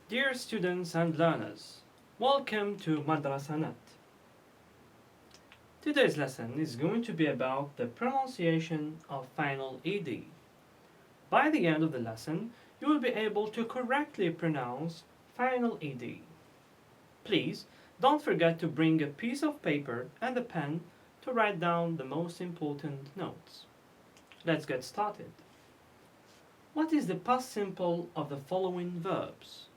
Dear students and learners, welcome to Madrasa. Today's lesson is going to be about the pronunciation of final ed. By the end of the lesson, you will be able to correctly pronounce final ed. Please don't forget to bring a piece of paper and a pen to write down the most important notes. Let's get started. What is the past simple of the following verbs?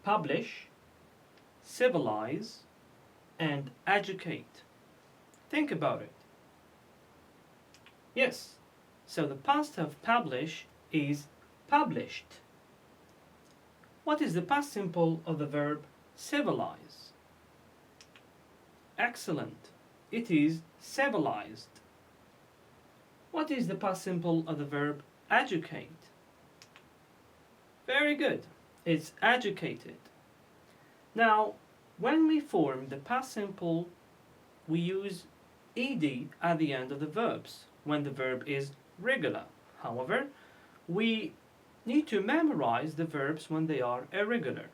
Publish, civilize, and educate. Think about it. Yes, so the past of publish is published. What is the past simple of the verb civilize? Excellent. It is civilized. What is the past simple of the verb educate? Very good. It's educated. Now, when we form the past simple, we use ed at the end of the verbs when the verb is regular. However, we need to memorize the verbs when they are irregular.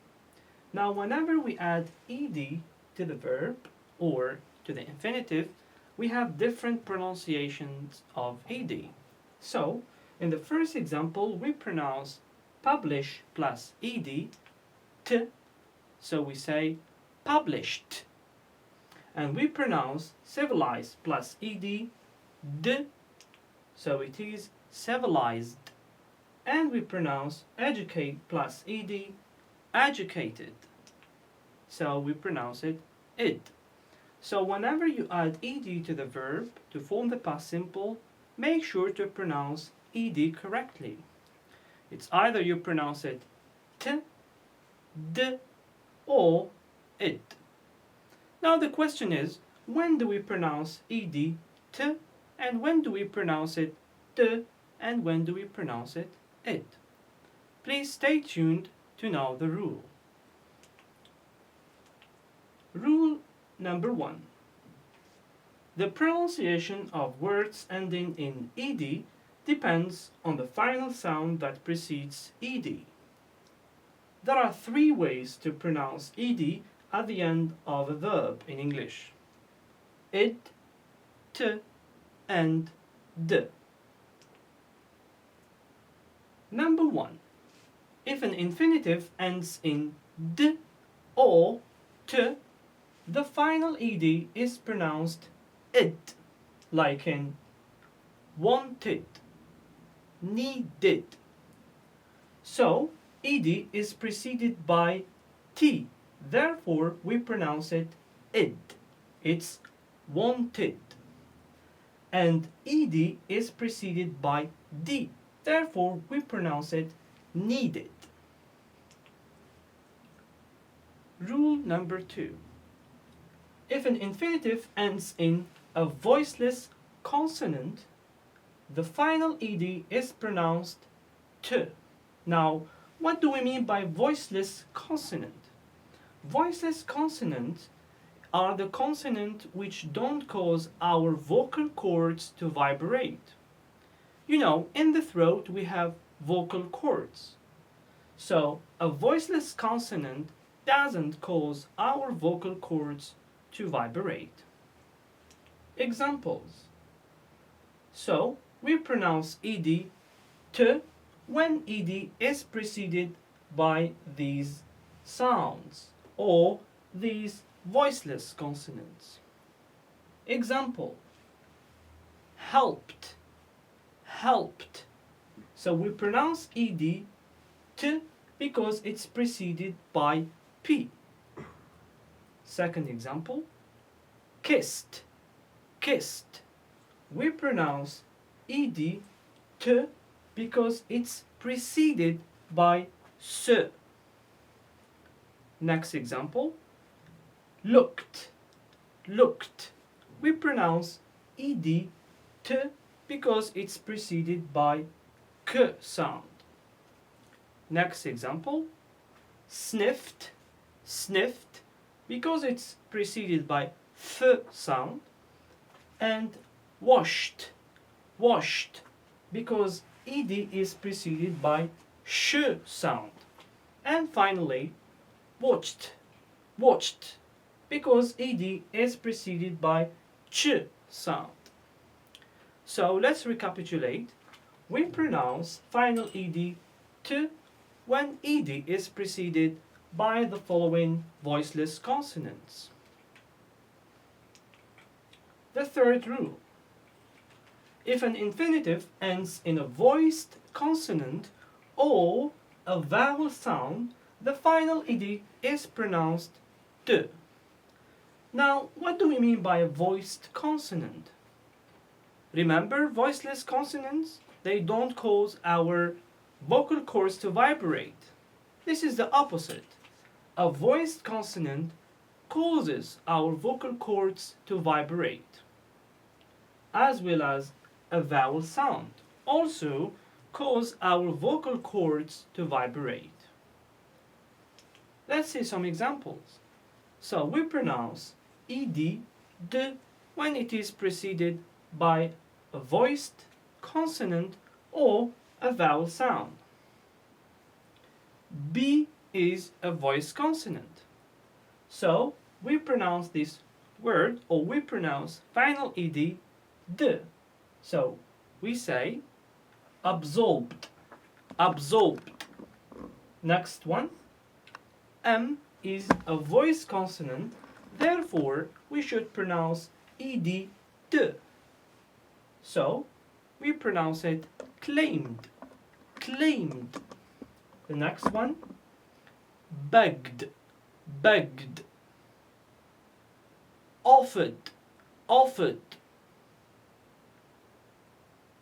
Now, whenever we add ed to the verb or to the infinitive, we have different pronunciations of ed. So, in the first example, we pronounce publish plus ed, t, so we say published. And we pronounce civilize plus ed, d, so it is civilized. And we pronounce educate plus ed, educated, so we pronounce it id. So whenever you add ed to the verb to form the past simple, make sure to pronounce ed correctly. It's either you pronounce it t, d, or id. Now the question is, when do we pronounce ed t, and when do we pronounce it d, and when do we pronounce it id? Please stay tuned to know the rule. Rule number 1. The pronunciation of words ending in ed depends on the final sound that precedes ed. There are 3 ways to pronounce ed at the end of a verb in English: id, t, and d. Number 1. If an infinitive ends in d or t, the final ed is pronounced id, like in wanted, needed. So, ed is preceded by t, therefore we pronounce it id. It's wanted. And ed is preceded by d, therefore we pronounce it needed. Rule number 2. If an infinitive ends in a voiceless consonant, the final ed is pronounced t. Now, what do we mean by voiceless consonant? Voiceless consonants are the consonants which don't cause our vocal cords to vibrate. You know, in the throat we have vocal cords. So, a voiceless consonant doesn't cause our vocal cords to vibrate. Examples. So, we pronounce ed t when ed is preceded by these sounds or these voiceless consonants. Example. Helped, helped. So we pronounce ed t because it's preceded by p. Second example. Kissed, kissed. We pronounce ed t because it's preceded by s. Next example. Looked, looked. We pronounce ed t because it's preceded by k sound. Next example. Sniffed, sniffed, because it's preceded by th sound. And washed, washed, because ed is preceded by sh sound. And finally, watched, watched, because ed is preceded by ch sound. So let's recapitulate. We pronounce final ed t when ed is preceded by the following voiceless consonants. The third rule. If an infinitive ends in a voiced consonant or a vowel sound, the final ed is pronounced t. Now, what do we mean by a voiced consonant? Remember, voiceless consonants, they don't cause our vocal cords to vibrate. This is the opposite. A voiced consonant causes our vocal cords to vibrate, as well as a vowel sound also cause our vocal cords to vibrate. Let's see some examples. So we pronounce ed, d, when it is preceded by a voiced consonant or a vowel sound. B is a voiced consonant. So we pronounce this word, or we pronounce final ed, d. So we say absorbed, absorbed. Next one, M is a voiced consonant, therefore we should pronounce ed, d. So we pronounce it claimed, claimed. The next one, begged, begged. Offered, offered.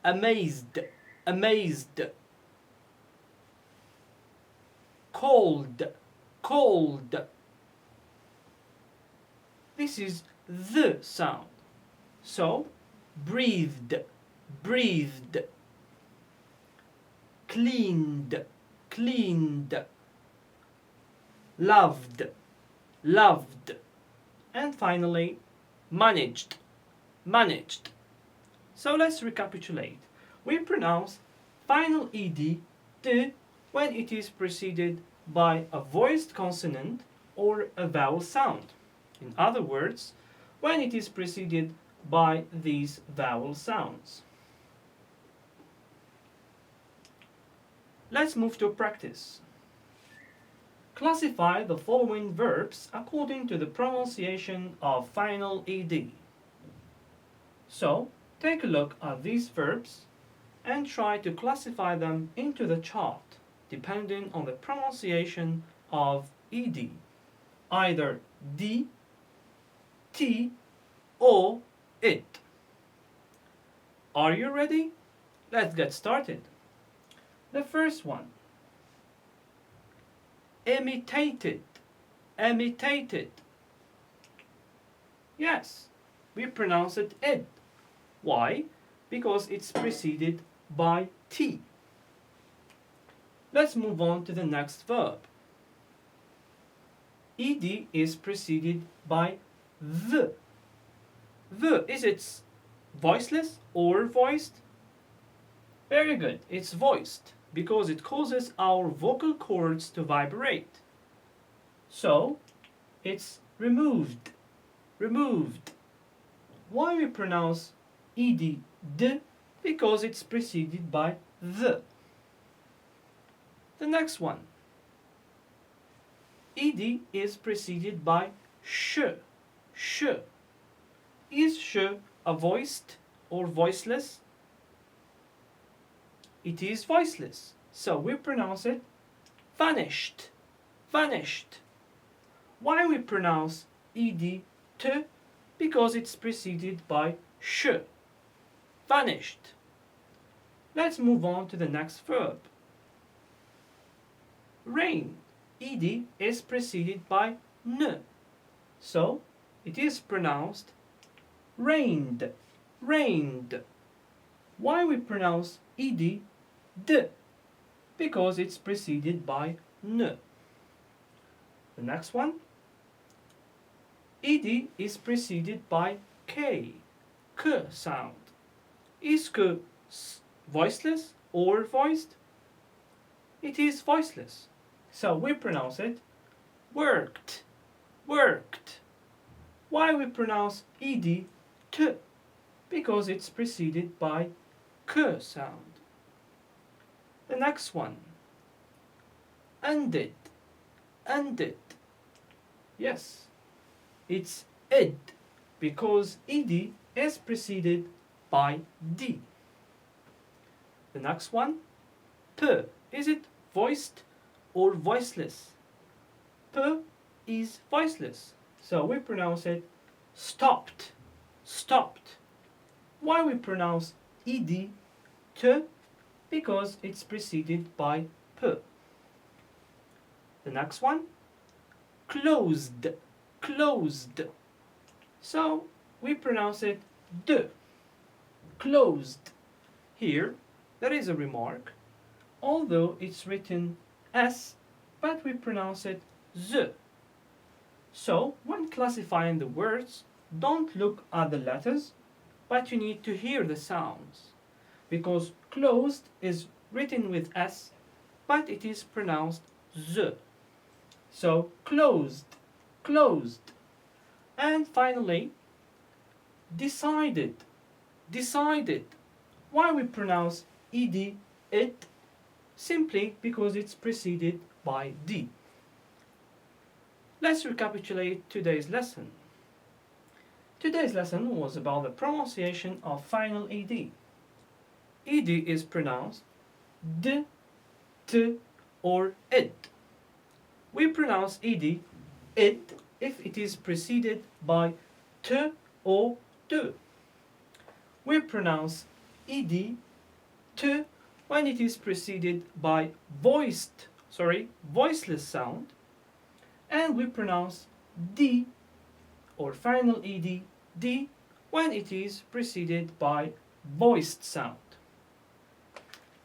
Amazed, amazed. Cold, cold. This is the sound. So, breathed, breathed. Cleaned, cleaned. Loved, loved. And finally, managed, managed. So let's recapitulate. We pronounce final ed, d, when it is preceded by a voiced consonant or a vowel sound. In other words, when it is preceded by these vowel sounds. Let's move to practice. Classify the following verbs according to the pronunciation of final ed. So, take a look at these verbs and try to classify them into the chart depending on the pronunciation of ed, either d, t, or it. Are you ready? Let's get started. The first one, imitated, imitated. Yes, we pronounce it id. Why? Because it's preceded by t. Let's move on to the next verb. Ed is preceded by the. The, is it voiceless or voiced? Very good, it's voiced because it causes our vocal cords to vibrate. So, it's removed, removed. Why we pronounce ed, d? Because it's preceded by the. The next one. Ed is preceded by sh, sh. Is sh a voiced or voiceless? It is voiceless, so we pronounce it vanished, vanished. Why we pronounce ed, t? Because it's preceded by sh, vanished. Let's move on to the next verb. Rain, ed is preceded by n, so it is pronounced rained, rained. Why we pronounce ed, d? Because it's preceded by n. The next one, ed is preceded by k, k sound. Is k voiceless or voiced? It is voiceless, So we pronounce it worked, worked. Why we pronounce ed t? Because it's preceded by k sound. The next one, ended, ended. Yes, it's id because ed is preceded by d. The next one, p. Is it voiced or voiceless? P is voiceless, so we pronounce it stopped, stopped. Why we pronounce ed t? Because it's preceded by p. The next one, closed, closed. So we pronounce it d, closed. Here there is a remark. Although it's written s, but we pronounce it z. So when classifying the words, don't look at the letters, but you need to hear the sounds. Because closed is written with s, but it is pronounced z. So closed, closed. And finally, decided, decided. Why we pronounce ed, it? Simply because it's preceded by d. Let's recapitulate today's lesson. Today's lesson was about the pronunciation of final ed. Ed is pronounced d, t, or id. We pronounce ed, id, if it is preceded by t or d. We pronounce ed, t, when it is preceded by voiceless sound, and we pronounce d or final ed, d, when it is preceded by voiced sound.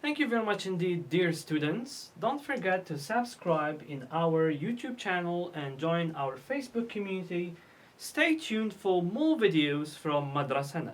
Thank you very much indeed, dear students. Don't forget to subscribe in our YouTube channel and join our Facebook community. Stay tuned for more videos from Madrasa.